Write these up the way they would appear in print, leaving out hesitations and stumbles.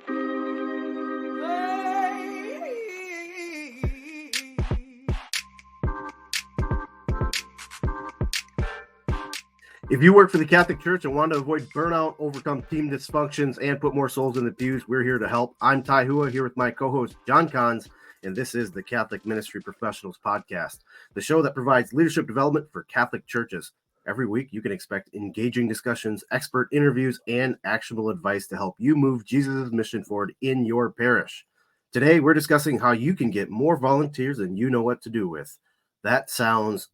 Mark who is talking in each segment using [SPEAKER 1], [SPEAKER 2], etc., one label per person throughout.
[SPEAKER 1] If you work for the Catholic Church and want to avoid burnout, overcome team dysfunctions, and put more souls in the pews, we're here to help. I'm Ty Hua, here with my co-host John Cons, and this is the Catholic Ministry Professionals Podcast, the show that provides leadership development for Catholic churches. Every week, you can expect engaging discussions, expert interviews, and actionable advice to help you move Jesus' mission forward in your parish. Today, we're discussing how you can get more volunteers than you know what to do with. That sounds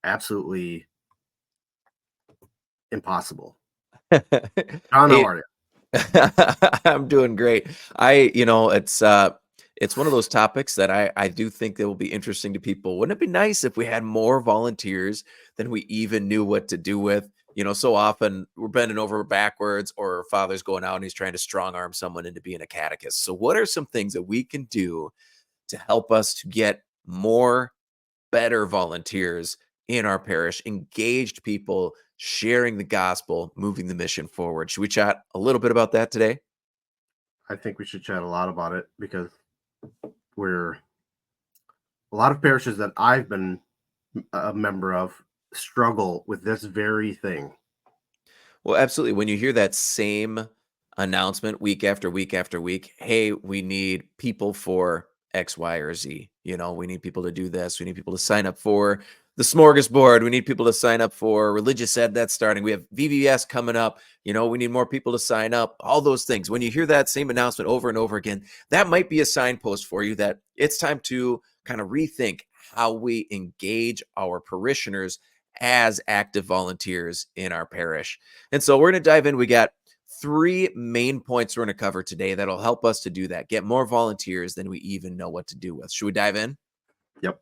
[SPEAKER 1] absolutely impossible. John, how are you?
[SPEAKER 2] I'm doing great. It's one of those topics that I do think that will be interesting to people. Wouldn't it be nice if we had more volunteers than we even knew what to do with? You know, so often we're bending over backwards, or father's going out and he's trying to strong arm someone into being a catechist. So what are some things that we can do to help us to get more better volunteers in our parish, engaged people sharing the gospel, moving the mission forward? Should we chat a little bit about that today?
[SPEAKER 1] I think we should chat a lot about it because a lot of parishes that I've been a member of struggle with this very thing.
[SPEAKER 2] Well, absolutely. When you hear that same announcement week after week after week, hey, we need people for X, Y, or Z. You know, we need people to do this. We need people to sign up for the smorgasbord. We need people to sign up for religious ed that's starting. We have VBS coming up. You know, we need more people to sign up. All those things. When you hear that same announcement over and over again, that might be a signpost for you that it's time to kind of rethink how we engage our parishioners as active volunteers in our parish. And so we're going to dive in. We got 3 main points we're going to cover today that'll help us to do that, get more volunteers than we even know what to do with. Should we dive in?
[SPEAKER 1] Yep.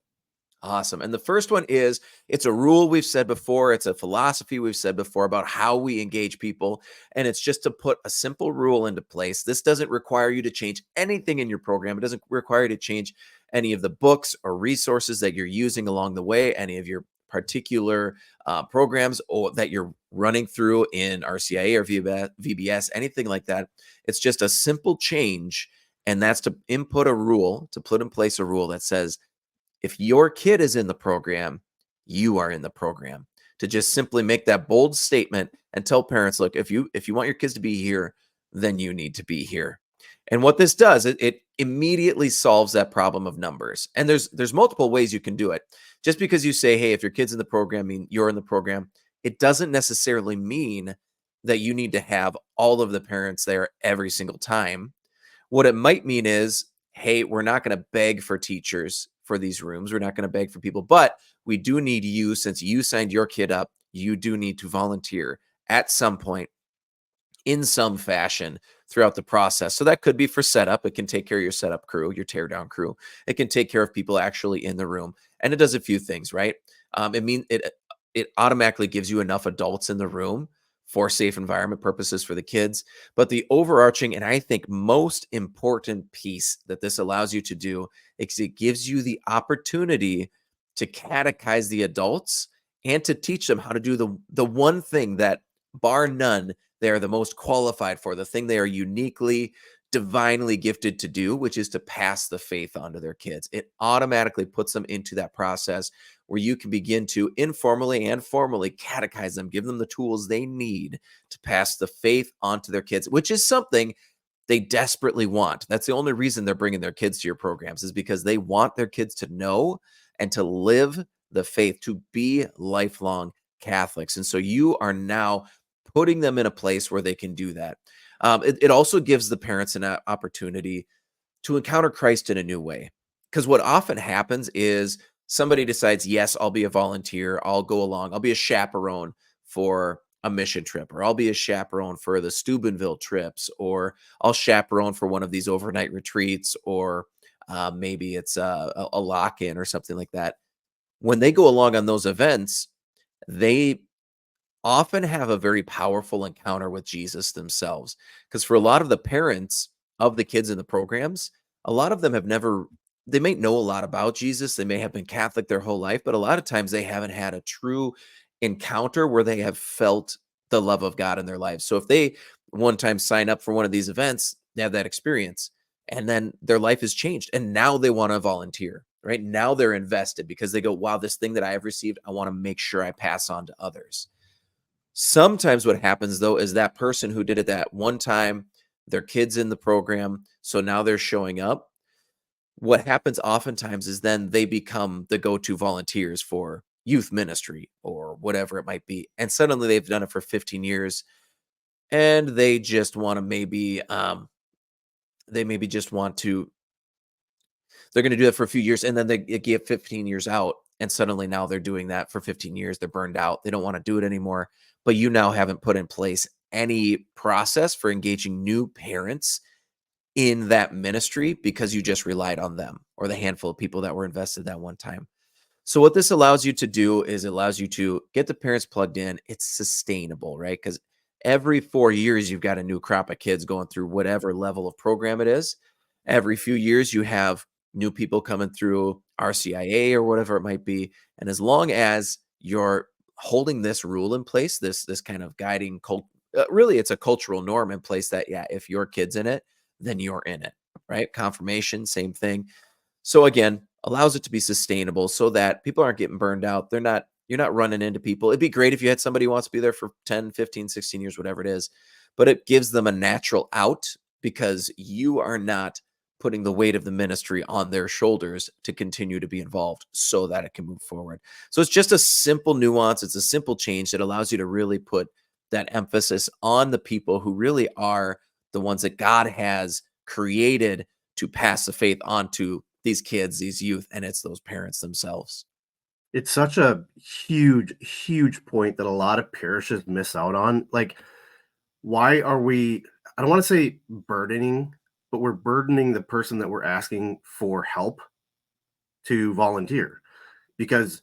[SPEAKER 2] Awesome. And the first one is, it's a rule we've said before. It's a philosophy we've said before about how we engage people. And it's just to put a simple rule into place. This doesn't require you to change anything in your program. It doesn't require you to change any of the books or resources that you're using along the way, any of your particular programs or that you're running through in RCIA or VBS, anything like that. It's just a simple change. And that's to input a rule, to put in place a rule that says, if your kid is in the program, you are in the program. To just simply make that bold statement and tell parents, look, if you want your kids to be here, then you need to be here. And what this does, it immediately solves that problem of numbers. And there's multiple ways you can do it. Just because you say, hey, if your kid's in the program, you're in the program, it doesn't necessarily mean that you need to have all of the parents there every single time. What it might mean is, hey, we're not going to beg for teachers for these rooms. We're not going to beg for people, but we do need you, since you signed your kid up, you do need to volunteer at some point in some fashion throughout the process. So that could be for setup. It can take care of your setup crew, your teardown crew. It can take care of people actually in the room. And it does a few things, right? It automatically gives you enough adults in the room for safe environment purposes for the kids. But the overarching, and I think most important piece that this allows you to do is it gives you the opportunity to catechize the adults and to teach them how to do the one thing that, bar none, they are the most qualified for, the thing they are uniquely, divinely gifted to do, which is to pass the faith on to their kids. It automatically puts them into that process where you can begin to informally and formally catechize them, give them the tools they need to pass the faith on to their kids, which is something they desperately want. That's the only reason they're bringing their kids to your programs, is because they want their kids to know and to live the faith, to be lifelong Catholics. And so you are now putting them in a place where they can do that. It also gives the parents an opportunity to encounter Christ in a new way. Because what often happens is somebody decides, yes, I'll be a volunteer. I'll go along. I'll be a chaperone for a mission trip, or I'll be a chaperone for the Steubenville trips, or I'll chaperone for one of these overnight retreats, or maybe it's a lock-in or something like that. When they go along on those events, they often have a very powerful encounter with Jesus themselves. Because for a lot of the parents of the kids in the programs, a lot of them they may know a lot about Jesus. They may have been Catholic their whole life, but a lot of times they haven't had a true encounter where they have felt the love of God in their lives. So if they one time sign up for one of these events, they have that experience, and then their life has changed, and now they want to volunteer, right? Now they're invested because they go, wow, this thing that I have received, I want to make sure I pass on to others. Sometimes what happens though is that person who did it that one time, their kids in the program, so now they're showing up. What happens oftentimes is then they become the go-to volunteers for youth ministry or whatever it might be. And suddenly they've done it for 15 years and they just want to maybe just want to they're going to do that for a few years, and then they get 15 years out, and suddenly now they're doing that for 15 years. They're burned out. They don't want to do it anymore. But you now haven't put in place any process for engaging new parents in that ministry because you just relied on them or the handful of people that were invested that one time. So what this allows you to do is it allows you to get the parents plugged in. It's sustainable, right? Because every 4 years, you've got a new crop of kids going through whatever level of program it is. Every few years, you have new people coming through RCIA or whatever it might be. And as long as you're holding this rule in place, this kind of guiding cult, really, it's a cultural norm in place that, yeah, if your kid's in it, then you're in it, right? Confirmation, same thing. So again, allows it to be sustainable so that people aren't getting burned out. You're not running into people. It'd be great if you had somebody who wants to be there for 10, 15, 16 years, whatever it is, but it gives them a natural out because you are not putting the weight of the ministry on their shoulders to continue to be involved so that it can move forward. So it's just a simple nuance. It's a simple change that allows you to really put that emphasis on the people who really are the ones that God has created to pass the faith on to these kids, these youth, and it's those parents themselves.
[SPEAKER 1] It's such a huge, huge point that a lot of parishes miss out on. Like, why are we, I don't want to say burdening, but we're burdening the person that we're asking for help to volunteer. Because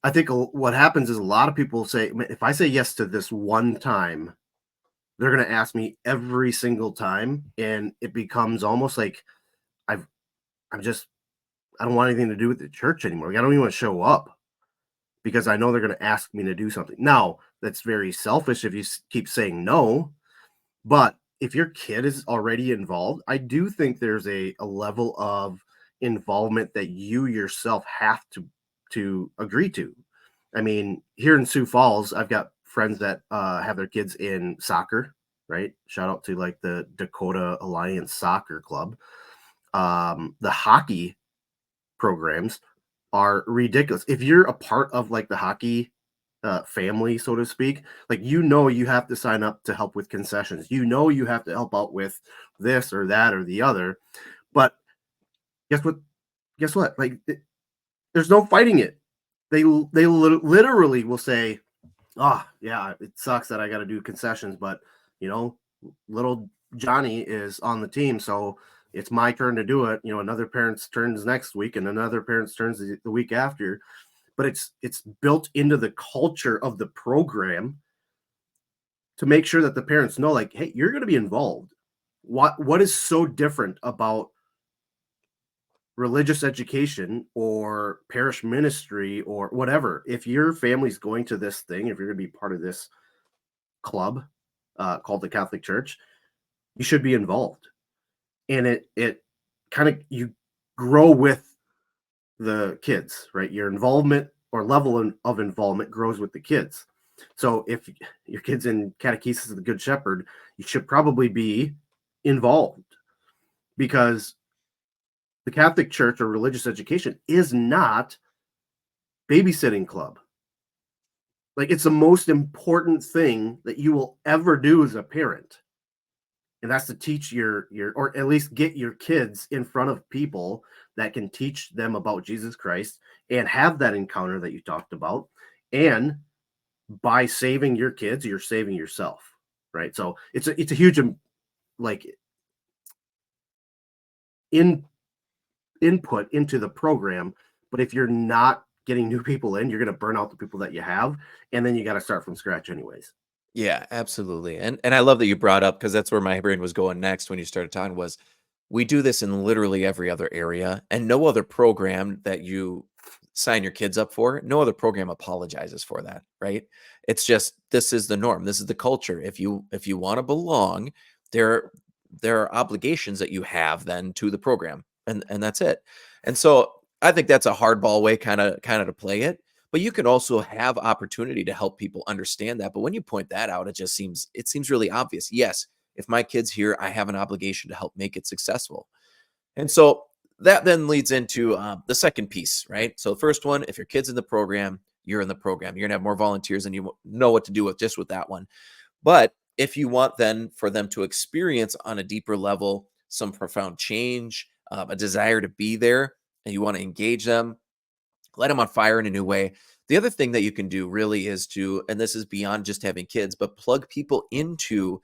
[SPEAKER 1] I think what happens is a lot of people say, if I say yes to this one time, they're going to ask me every single time. And it becomes almost like I've, I'm just, I don't want anything to do with the church anymore. Like, I don't even want to show up because I know they're going to ask me to do something. Now, that's very selfish if you keep saying no, but if your kid is already involved, I do think there's a level of involvement that you yourself have to agree to. I mean, here in Sioux Falls, I've got friends that have their kids in soccer, right? Shout out to like the Dakota Alliance Soccer Club. The hockey programs are ridiculous. If you're a part of like the hockey family, so to speak, like, you have to sign up to help with concessions. You have to help out with this or that or the other. But guess what? Guess what? Like, there's no fighting it. They literally will say, "Oh, yeah, it sucks that I got to do concessions, but you know, little Johnny is on the team, so it's my turn to do it. You know, another parent's turns next week, and another parent's turns the week after." But it's built into the culture of the program to make sure that the parents know, like, hey, you're going to be involved. What is so different about religious education or parish ministry or whatever? If your family's going to this thing, if you're going to be part of this club called the Catholic Church, you should be involved. And it kind of, you grow with the kids, right? Your involvement or level of involvement grows with the kids. So if your kid's in catechesis of the Good Shepherd, you should probably be involved, because the Catholic Church or religious education is not babysitting club. Like, it's the most important thing that you will ever do as a parent. And that's to teach your or at least get your kids in front of people that can teach them about Jesus Christ and have that encounter that you talked about. And by saving your kids, you're saving yourself, right? So it's a huge like in input into the program. But if you're not getting new people in, you're going to burn out the people that you have, and then you got to start from scratch anyways.
[SPEAKER 2] Yeah, absolutely. And I love that you brought up because that's where my brain was going next when you started talking was we do this in literally every other area and no other program that you sign your kids up for, no other program apologizes for that, right? It's just this is the norm. This is the culture. If you want to belong, there there are obligations that you have then to the program, and that's it. And so I think that's a hardball way kind of to play it. But you can also have opportunity to help people understand that. But when you point that out, it seems really obvious. Yes, if my kid's here, I have an obligation to help make it successful. And so that then leads into the second piece, right? So the first one, if your kid's in the program, you're in the program. You're gonna have more volunteers, and you know what to do with just with that one. But if you want then for them to experience on a deeper level some profound change, a desire to be there, and you want to engage them, let them on fire in a new way. The other thing that you can do really is to, and this is beyond just having kids, but plug people into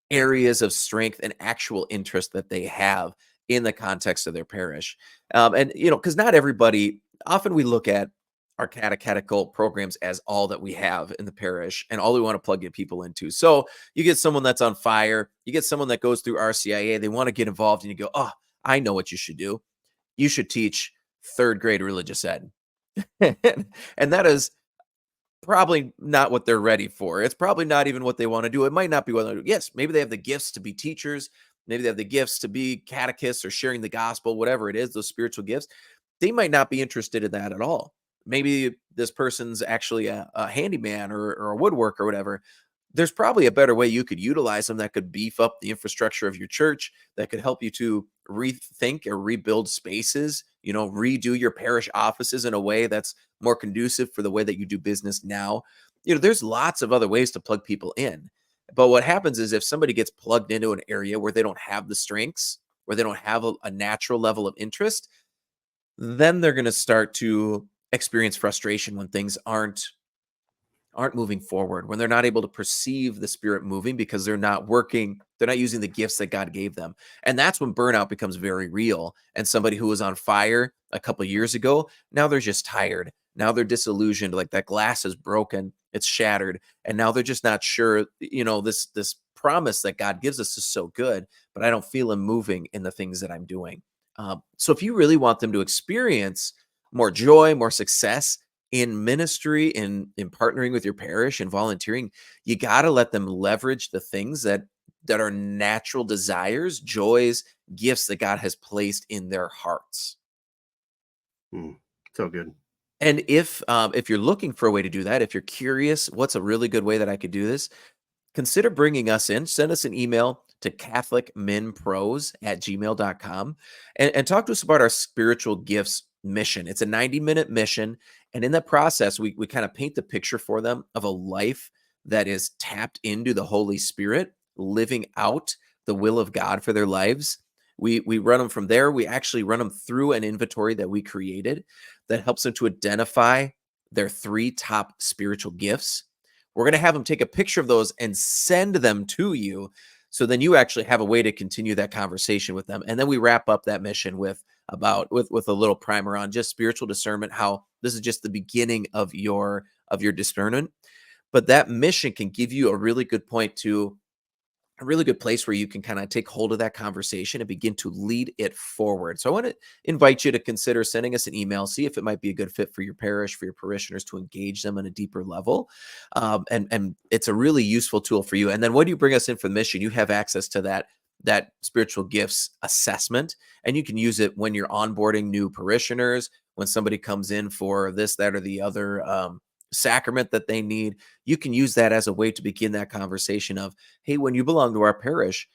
[SPEAKER 2] areas of strength and actual interest that they have in the context of their parish. And, because not everybody, often we look at our catechetical programs as all that we have in the parish and all we want to plug get people into. So you get someone that's on fire, you get someone that goes through RCIA, they want to get involved, and you go, oh, I know what you should do. You should teach third grade religious ed. And that is probably not what they're ready for. It's probably not even what they want to do. It might not be what they do. Yes, maybe they have the gifts to be teachers. Maybe they have the gifts to be catechists or sharing the gospel, whatever it is, those spiritual gifts. They might not be interested in that at all. Maybe this person's actually a handyman or a woodworker or whatever. There's probably a better way you could utilize them that could beef up the infrastructure of your church, that could help you to rethink or rebuild spaces, redo your parish offices in a way that's more conducive for the way that you do business now. There's lots of other ways to plug people in. But what happens is if somebody gets plugged into an area where they don't have the strengths, where they don't have a natural level of interest, then they're going to start to experience frustration when things aren't moving forward, when they're not able to perceive the spirit moving because they're not using the gifts that God gave them. And that's when burnout becomes very real. And somebody who was on fire a couple of years ago, now they're just tired. Now they're disillusioned, like that glass is broken, it's shattered. And now they're just not sure, this promise that God gives us is so good, but I don't feel him moving in the things that I'm doing. So if you really want them to experience more joy, more success in ministry, in partnering with your parish and volunteering, you got to let them leverage the things that are natural desires, joys, gifts that God has placed in their hearts.
[SPEAKER 1] So good.
[SPEAKER 2] And if you're looking for a way to do that, if you're curious, what's a really good way that I could do this? Consider bringing us in. Send us an email to catholicmenpros@gmail.com and talk to us about our spiritual gifts mission. It's a 90-minute mission. And in that process, we kind of paint the picture for them of a life that is tapped into the Holy Spirit, living out the will of God for their lives. We run them from there. We actually run them through an inventory that we created that helps them to identify their 3 top spiritual gifts. We're going to have them take a picture of those and send them to you. So then you actually have a way to continue that conversation with them. And then we wrap up that mission with a little primer on just spiritual discernment, how this is just the beginning of your discernment. But that mission can give you a really good place where you can kind of take hold of that conversation and begin to lead it forward. So I want to invite you to consider sending us an email, see if it might be a good fit for your parish, for your parishioners, to engage them on a deeper level. And it's a really useful tool for you. And then when you bring us in for the mission, you have access to that spiritual gifts assessment, and you can use it when you're onboarding new parishioners, when somebody comes in for this, that, or the other sacrament that they need. You can use that as a way to begin that conversation of, hey, when you belong to our parish,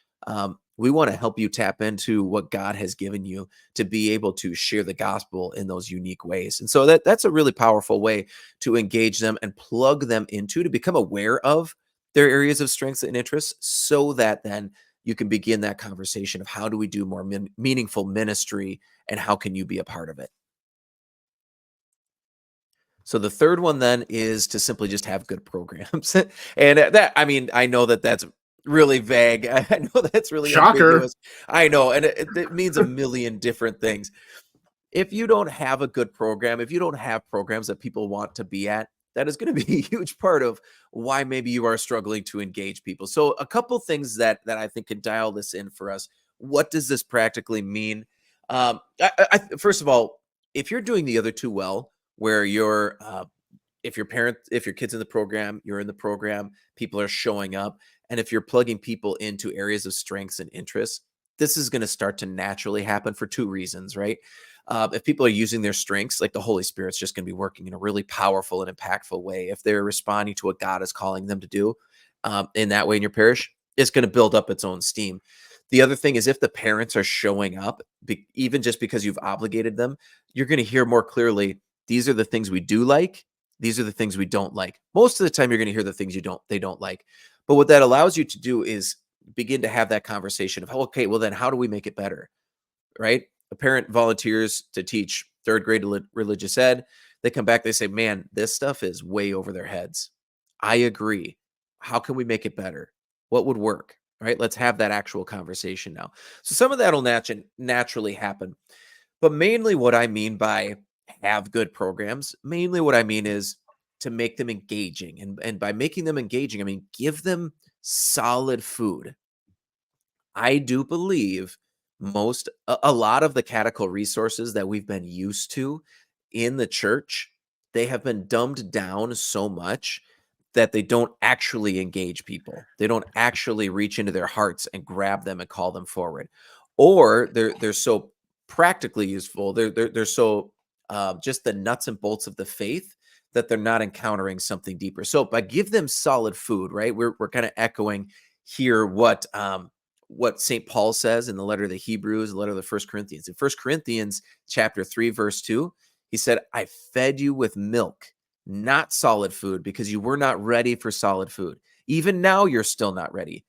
[SPEAKER 2] we want to help you tap into what God has given you to be able to share the gospel in those unique ways. And so that's a really powerful way to engage them and plug them into, to become aware of their areas of strengths and interests, so that then you can begin that conversation of how do we do more meaningful ministry and how can you be a part of it? So the third one then is to simply just have good programs. And I know that that's really vague. I know that's really
[SPEAKER 1] Shocker.
[SPEAKER 2] ambiguous. I know. And it means a million different things. If you don't have a good program, if you don't have programs that people want to be at, that is going to be a huge part of why maybe you are struggling to engage people. So a couple things that I think can dial this in for us. What does this practically mean? First of all, if you're doing the other two well, where if your kid's in the program, you're in the program, people are showing up, And if you're plugging people into areas of strengths and interests, this is going to start to naturally happen for two reasons, right? If people are using their strengths, like the Holy Spirit's just going to be working in a really powerful and impactful way. If they're responding to what God is calling them to do in that way in your parish, it's going to build up its own steam. The other thing is if the parents are showing up, even just because you've obligated them, you're going to hear more clearly, these are the things we do like. These are the things we don't like. Most of the time, you're going to hear the things they don't like. But what that allows you to do is begin to have that conversation of, okay, well then how do we make it better? Right? A parent volunteers to teach third grade religious ed. They come back, they say, man, this stuff is way over their heads. I agree. How can we make it better? What would work? Right? Let's have that actual conversation now. So some of that will naturally happen. But mainly what I mean by have good programs, mainly what I mean is to make them engaging. And by making them engaging, I mean, give them solid food. I do believe a lot of the catechol resources that we've been used to in the church, they have been dumbed down so much that they don't actually engage people. They don't actually reach into their hearts and grab them and call them forward. Or they're so practically useful. They're so just the nuts and bolts of the faith that they're not encountering something deeper. So by give them solid food, right? We're kind of echoing here what St. Paul says in the letter to the Hebrews, the letter to the 1 Corinthians. In 1 Corinthians chapter 3, verse 2, he said, I fed you with milk, not solid food, because you were not ready for solid food. Even now, you're still not ready.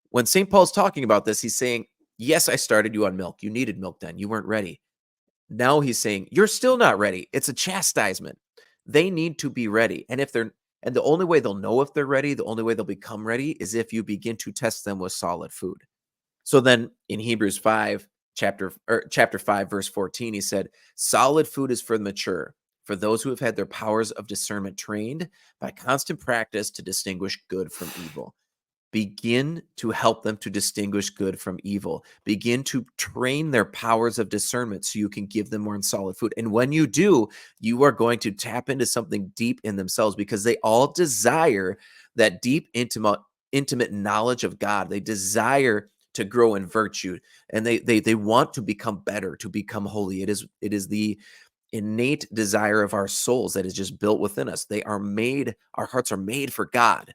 [SPEAKER 2] When St. Paul's talking about this, he's saying, yes, I started you on milk. You needed milk then. You weren't ready. Now he's saying, you're still not ready. It's a chastisement. They need to be ready. And the only way they'll know if they're ready, the only way they'll become ready is if you begin to test them with solid food. So then in Hebrews 5, chapter 5, verse 14, he said, solid food is for the mature, for those who have had their powers of discernment trained by constant practice to distinguish good from evil. Begin to help them to distinguish good from evil. Begin to train their powers of discernment so you can give them more solid food. And when you do, you are going to tap into something deep in themselves because they all desire that deep, intimate knowledge of God. They desire to grow in virtue, and they want to become better, to become holy. It is the innate desire of our souls that is just built within us. Our hearts are made for God.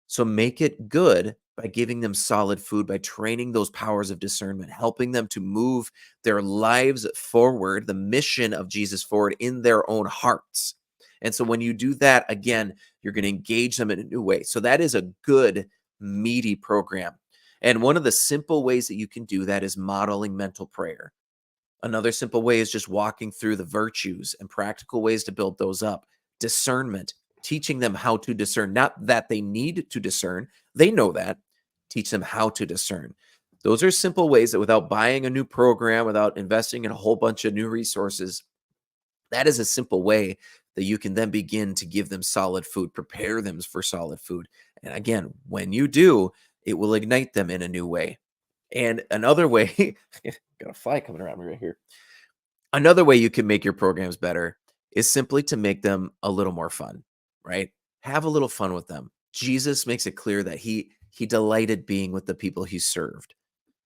[SPEAKER 2] So make it good by giving them solid food, by training those powers of discernment, helping them to move their lives forward, the mission of Jesus forward in their own hearts. And so when you do that, again, you're going to engage them in a new way. So that is a good, meaty program. And one of the simple ways that you can do that is modeling mental prayer. Another simple way is just walking through the virtues and practical ways to build those up. Discernment, teaching them how to discern, not that they need to discern. They know that. Teach them how to discern. Those are simple ways that without buying a new program, without investing in a whole bunch of new resources, that is a simple way that you can then begin to give them solid food, prepare them for solid food. And again, when you do, it will ignite them in a new way. And another way, got a fly coming around me right here. Another way you can make your programs better is simply to make them a little more fun, right? Have a little fun with them. Jesus makes it clear that he delighted being with the people he served.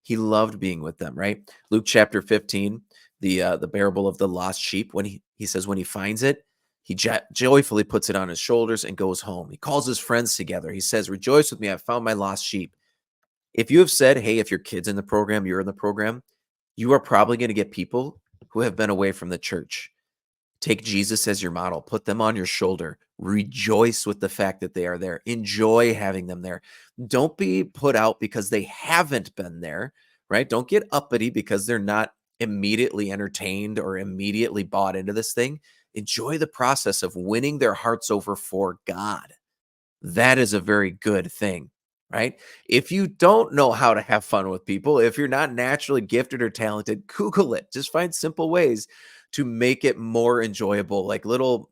[SPEAKER 2] He loved being with them, right? Luke chapter 15, the parable of the lost sheep, when he says when he finds it, he joyfully puts it on his shoulders and goes home. He calls his friends together. He says, rejoice with me, I found my lost sheep. If you have said, hey, if your kid's in the program, you're in the program, you are probably going to get people who have been away from the church. Take Jesus as your model. Put them on your shoulder. Rejoice with the fact that they are there. Enjoy having them there. Don't be put out because they haven't been there, right? Don't get uppity because they're not immediately entertained or immediately bought into this thing. Enjoy the process of winning their hearts over for God. That is a very good thing, right? If you don't know how to have fun with people, if you're not naturally gifted or talented, Google it. Just find simple ways to make it more enjoyable, like little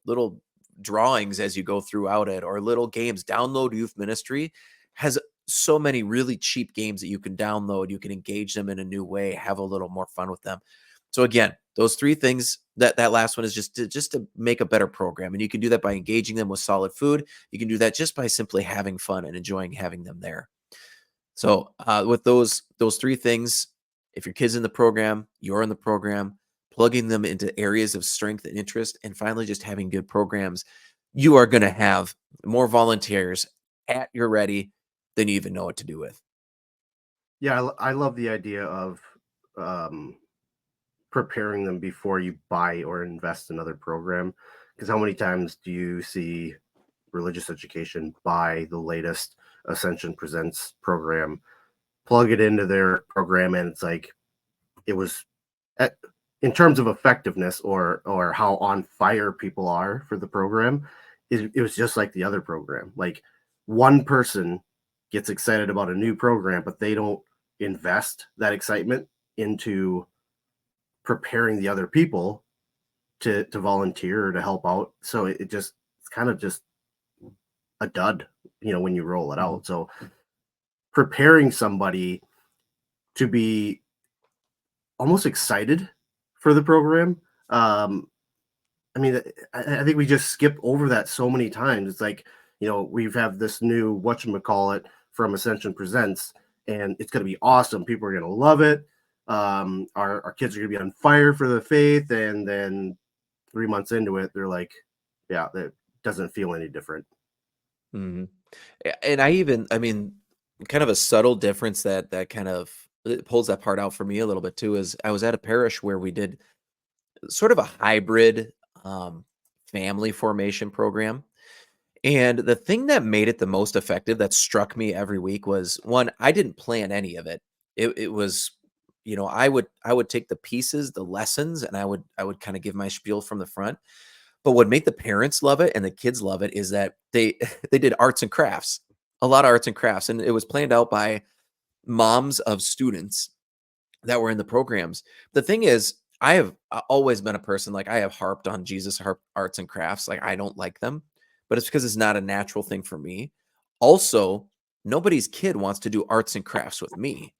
[SPEAKER 2] drawings as you go throughout it, or little games. Download Youth Ministry has so many really cheap games that you can download. You can engage them in a new way, have a little more fun with them. So again, those three things, that last one is just to make a better program. And you can do that by engaging them with solid food. You can do that just by simply having fun and enjoying having them there. So with those three things, if your kid's in the program, you're in the program, plugging them into areas of strength and interest, and finally just having good programs, you are going to have more volunteers at your ready than you even know what to do with.
[SPEAKER 1] Yeah, I love the idea of um, preparing them before you buy or invest in another program. Because how many times do you see religious education buy the latest Ascension Presents program, plug it into their program, and it's like it was at, in terms of effectiveness or how on fire people are for the program, it was just like the other program. Like one person gets excited about a new program, but they don't invest that excitement into preparing the other people to volunteer or to help out. So it just it's kind of just a dud, when you roll it out. So preparing somebody to be almost excited for the program. I mean, I think we just skip over that so many times. It's like, we've have this new whatchamacallit from Ascension Presents, and it's going to be awesome. People are going to love it. Our kids are going to be on fire for the faith. And then 3 months into it, they're like, yeah, that doesn't feel any different.
[SPEAKER 2] Mhm. And I mean, kind of a subtle difference that kind of it pulls that part out for me a little bit too is I was at a parish where we did sort of a hybrid um, family formation program. And the thing that made it the most effective that struck me every week was one, I didn't plan any of it. It was, I would take the pieces, the lessons, and I would kind of give my spiel from the front. But what made the parents love it and the kids love it is that they they did arts and crafts, a lot of arts and crafts, and it was planned out by moms of students that were in the programs. The thing is, I have always been a person like I have harped on arts and crafts. Like I don't like them, but it's because it's not a natural thing for me. Also, nobody's kid wants to do arts and crafts with me,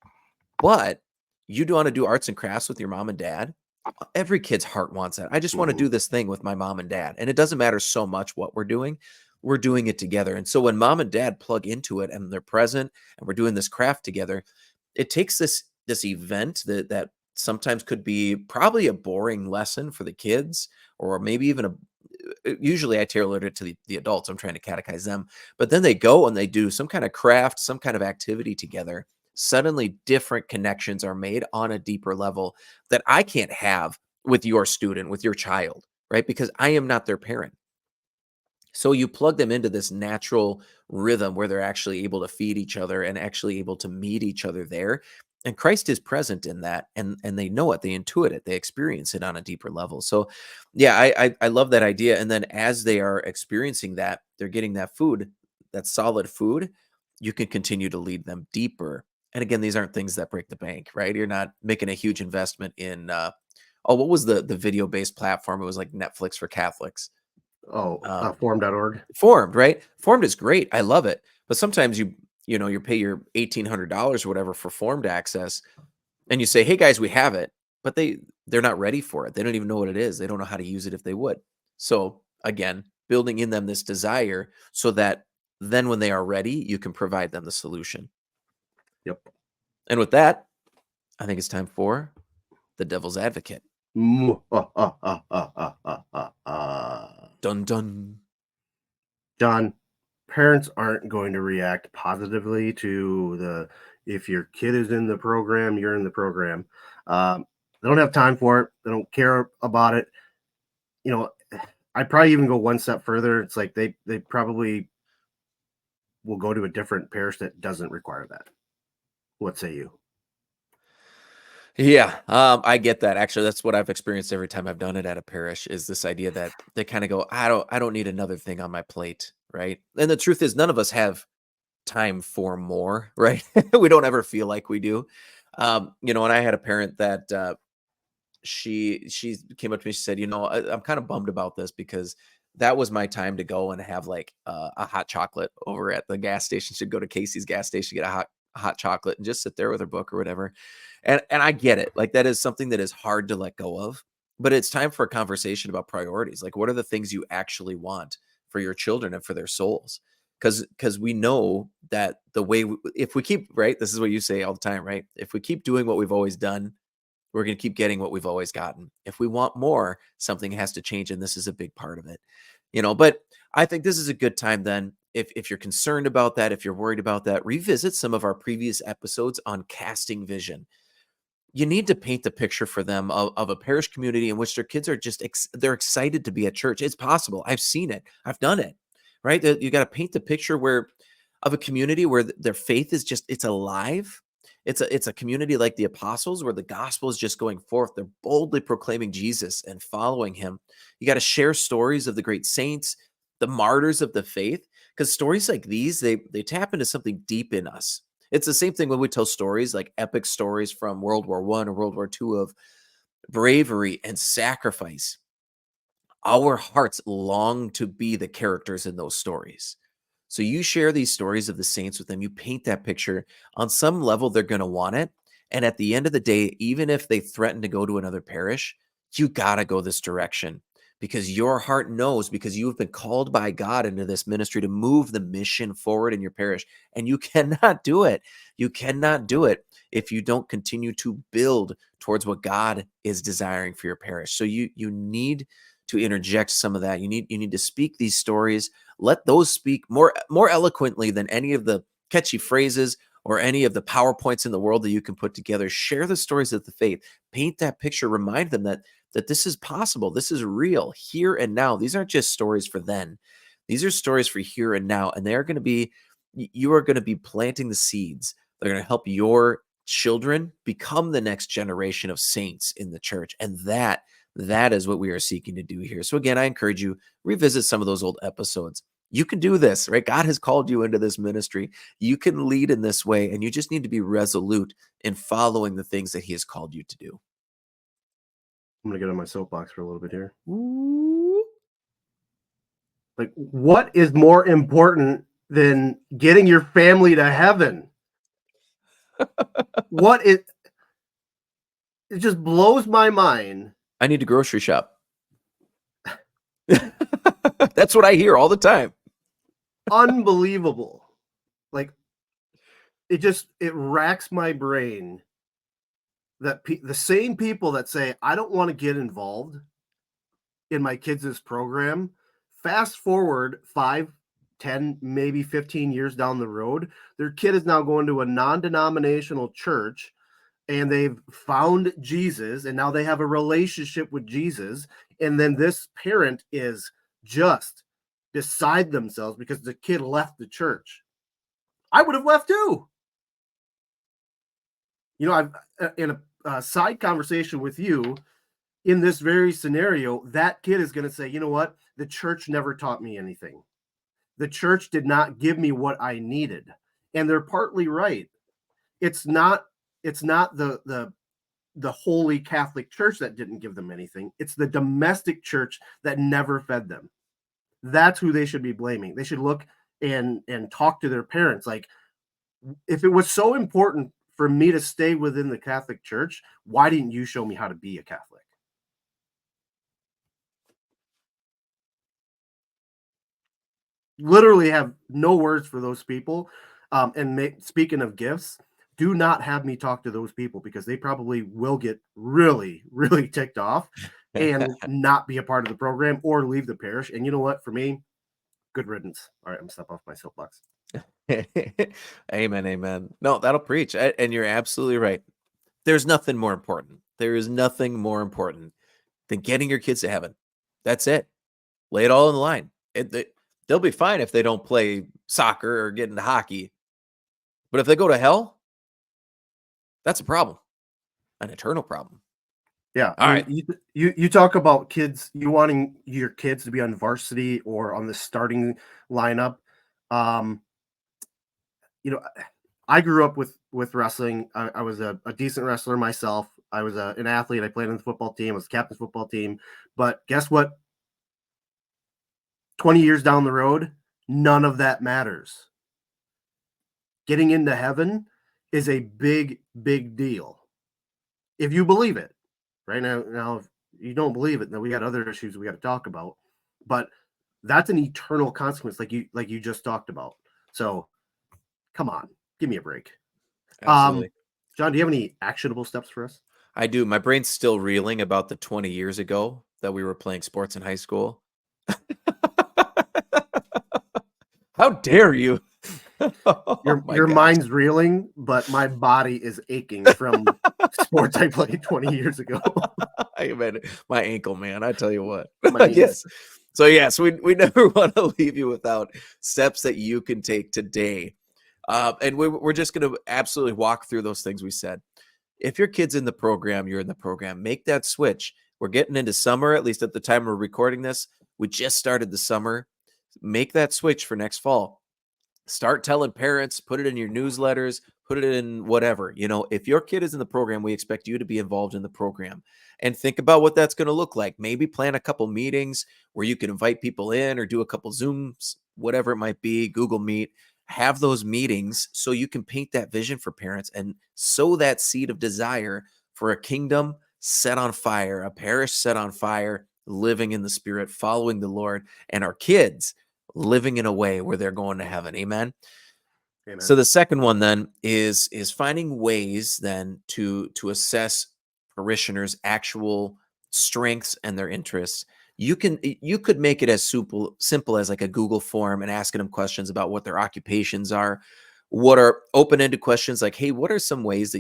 [SPEAKER 2] but you do want to do arts and crafts with your mom and dad. Every kid's heart wants that. I just want to
[SPEAKER 1] Mhm.
[SPEAKER 2] do this thing with my mom and dad. And it doesn't matter so much what we're doing it together. And so when mom and dad plug into it and they're present and we're doing this craft together, it takes this event that sometimes could be probably a boring lesson for the kids or maybe even usually I tailor it to the adults. I'm trying to catechize them. But then they go and they do some kind of craft, some kind of activity together. Suddenly different connections are made on a deeper level that I can't have with your student, with your child, right? Because I am not their parent. So you plug them into this natural rhythm where they're actually able to feed each other and actually able to meet each other there. And Christ is present in that, and they know it, they intuit it, they experience it on a deeper level. So, yeah, I love that idea. And then as they are experiencing that, they're getting that food, that solid food. You can continue to lead them deeper. And again, these aren't things that break the bank, right? You're not making a huge investment in. What was the video based platform? It was like Netflix for Catholics.
[SPEAKER 1] Oh,
[SPEAKER 2] Um,
[SPEAKER 1] form.org.
[SPEAKER 2] Formed, right? Formed is great. I love it. But sometimes you pay your $1,800 or whatever for Formed access and you say, "Hey guys, we have it." But they're not ready for it. They don't even know what it is. They don't know how to use it if they would. So, again, building in them this desire so that then when they are ready, you can provide them the solution.
[SPEAKER 1] Yep.
[SPEAKER 2] And with that, I think it's time for the devil's advocate. Dun dun.
[SPEAKER 1] John, parents aren't going to react positively to the if your kid is in the program, you're in the program. They don't have time for it. They don't care about it. You know, I probably even go one step further. It's like they probably will go to a different parish that doesn't require that. What say you?
[SPEAKER 2] Yeah, I get that. Actually, that's what I've experienced every time I've done it at a parish is this idea that they kind of go, I don't need another thing on my plate, right? And the truth is none of us have time for more, right? We don't ever feel like we do. And I had a parent that she came up to me, she said, I'm kind of bummed about this because that was my time to go and have like a hot chocolate over at the gas station. She'd go to Casey's gas station, get a hot chocolate and just sit there with her book or whatever. And I get it. Like that is something that is hard to let go of, but it's time for a conversation about priorities. Like what are the things you actually want for your children and for their souls? because we know that the way if we keep right, this is what you say all the time, right? If we keep doing what we've always done, we're going to keep getting what we've always gotten. If we want more, something has to change, and this is a big part of it. But I think this is a good time then, if you're concerned about that, if you're worried about that, revisit some of our previous episodes on casting vision. You need to paint the picture for them of a parish community in which their kids are just they're excited to be at church. It's possible. I've seen it. I've done it. Right? You got to paint the picture where of a community where their faith is just it's alive. It's a community like the apostles where the gospel is just going forth. They're boldly proclaiming Jesus and following him. You got to share stories of the great saints, the martyrs of the faith, because stories like these, they tap into something deep in us. It's the same thing when we tell stories like epic stories from World War I or World War II of bravery and sacrifice. Our hearts long to be the characters in those stories. So you share these stories of the saints with them. You paint that picture. On some level, they're going to want it. And at the end of the day, even if they threaten to go to another parish, you got to go this direction because your heart knows, because you have been called by God into this ministry to move the mission forward in your parish. And you cannot do it. You cannot do it if you don't continue to build towards what God is desiring for your parish. So you need to interject some of that. You need to speak these stories. Let those speak more eloquently than any of the catchy phrases or any of the PowerPoints in the world that you can put together. Share the stories of the faith. Paint that picture. Remind them that this is possible. This is real here and now. These aren't just stories for then. These are stories for here and now. And you are going to be planting the seeds. They're going to help your children become the next generation of saints in the church. And that is what we are seeking to do here. So again, I encourage you, revisit some of those old episodes. You can do this, right? God has called you into this ministry. You can lead in this way, and you just need to be resolute in following the things that he has called you to do.
[SPEAKER 1] I'm going to get on my soapbox for a little bit here.
[SPEAKER 2] Ooh.
[SPEAKER 1] Like, what is more important than getting your family to heaven? It just blows my mind.
[SPEAKER 2] I need to grocery shop. That's what I hear all the time.
[SPEAKER 1] Unbelievable. Like, it racks my brain that the same people that say, I don't want to get involved in my kids' program, fast forward 5, 10, maybe 15 years down the road, their kid is now going to a non-denominational church and they've found Jesus and now they have a relationship with Jesus. And then this parent is just beside themselves because the kid left the church. I would have left too. I've in a side conversation with you in this very scenario, that kid is going to say, you know what? The church never taught me anything. The church did not give me what I needed. And they're partly right. It's not the holy Catholic Church that didn't give them anything. It's the domestic church that never fed them. That's who they should be blaming. They should look and talk to their parents. Like, if it was so important for me to stay within the Catholic Church, why didn't you show me how to be a Catholic? Literally have no words for those people. Speaking of gifts, do not have me talk to those people because they probably will get really, really ticked off and not be a part of the program or leave the parish. And you know what? For me, good riddance. All right, I'm gonna step off my soapbox.
[SPEAKER 2] Amen. No, that'll preach. And you're absolutely right. There's nothing more important. There is nothing more important than getting your kids to heaven. That's it. Lay it all on the line. They'll be fine if they don't play soccer or get into hockey. But if they go to hell, that's a problem, an eternal problem.
[SPEAKER 1] Yeah.
[SPEAKER 2] All right.
[SPEAKER 1] You talk about kids, you wanting your kids to be on varsity or on the starting lineup. I grew up with wrestling. I was a decent wrestler myself. I was an athlete. I played on the football team. I was captain's football team. But guess what? 20 years down the road, none of that matters. Getting into heaven is a big, big deal. If you believe it. Right now, if you don't believe it, then we got other issues we got to talk about. But that's an eternal consequence, like you just talked about. So come on, give me a break.
[SPEAKER 2] Absolutely.
[SPEAKER 1] John, do you have any actionable steps for us?
[SPEAKER 2] I do. My brain's still reeling about the 20 years ago that we were playing sports in high school. How dare you? Oh my
[SPEAKER 1] Your
[SPEAKER 2] gosh.
[SPEAKER 1] mind's reeling, but my body is aching from sports I played 20 years ago.
[SPEAKER 2] I mean, my ankle, man. I tell you what.
[SPEAKER 1] My knees.
[SPEAKER 2] Yes. So yes, we never want to leave you without steps that you can take today. And we're just going to absolutely walk through those things we said. If your kid's in the program, you're in the program, make that switch. We're getting into summer, at least at the time we're recording this. We just started the summer. Make that switch for next fall. Start telling parents, put it in your newsletters, put it in whatever. If your kid is in the program, we expect you to be involved in the program and think about what that's going to look like. Maybe plan a couple meetings where you can invite people in or do a couple Zooms, whatever it might be, Google Meet. Have those meetings so you can paint that vision for parents and sow that seed of desire for a kingdom set on fire, a parish set on fire, living in the Spirit, following the Lord, and our kids living in a way where they're going to heaven. Amen.
[SPEAKER 1] Amen.
[SPEAKER 2] So the second one then is finding ways then to assess parishioners' actual strengths and their interests. You could make it as simple as like a Google form and asking them questions about what their occupations are. What are open-ended questions like, hey, what do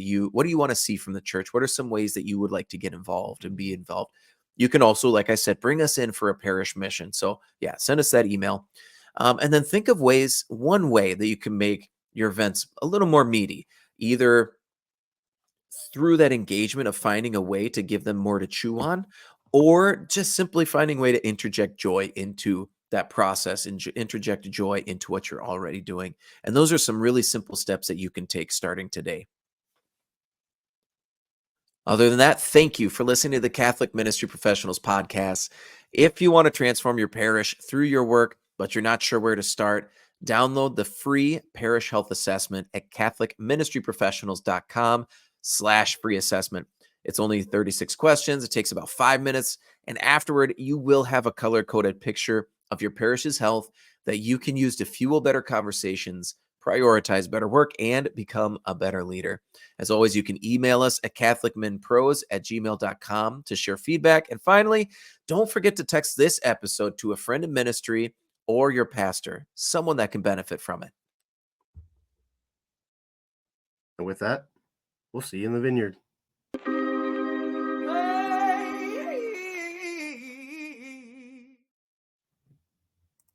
[SPEAKER 2] you want to see from the church? What are some ways that you would like to get involved and be involved? You can also, like I said, bring us in for a parish mission. So yeah, send us that email. And then think of one way that you can make your events a little more meaty, either through that engagement of finding a way to give them more to chew on, or just simply finding a way to interject joy into that process and interject joy into what you're already doing. And those are some really simple steps that you can take starting today. Other than that, thank you for listening to the Catholic Ministry Professionals podcast. If you want to transform your parish through your work, but you're not sure where to start, download the free parish health assessment at catholicministryprofessionals.com/free assessment. It's only 36 questions. It takes about 5 minutes. And afterward, you will have a color-coded picture of your parish's health that you can use to fuel better conversations, prioritize better work, and become a better leader. As always, you can email us at catholicmenpros@gmail.com to share feedback. And finally, don't forget to text this episode to a friend in ministry or your pastor, someone that can benefit from it.
[SPEAKER 1] And with that, we'll see you in the vineyard.